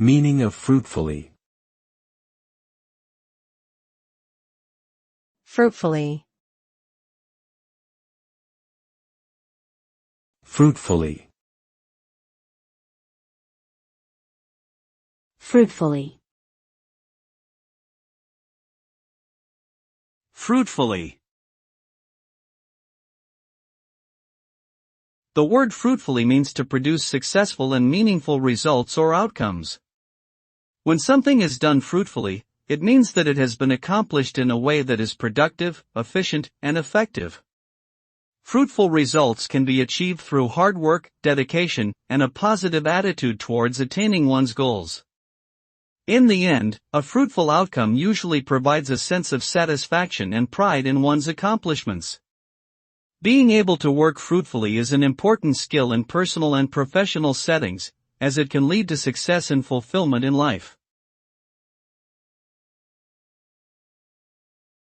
Meaning of fruitfully. Fruitfully. Fruitfully. Fruitfully. Fruitfully. The word fruitfully means to produce successful and meaningful results or outcomes. When something is done fruitfully, it means that it has been accomplished in a way that is productive, efficient, and effective. Fruitful results can be achieved through hard work, dedication, and a positive attitude towards attaining one's goals. In the end, a fruitful outcome usually provides a sense of satisfaction and pride in one's accomplishments. Being able to work fruitfully is an important skill in personal and professional settings, as it can lead to success and fulfillment in life.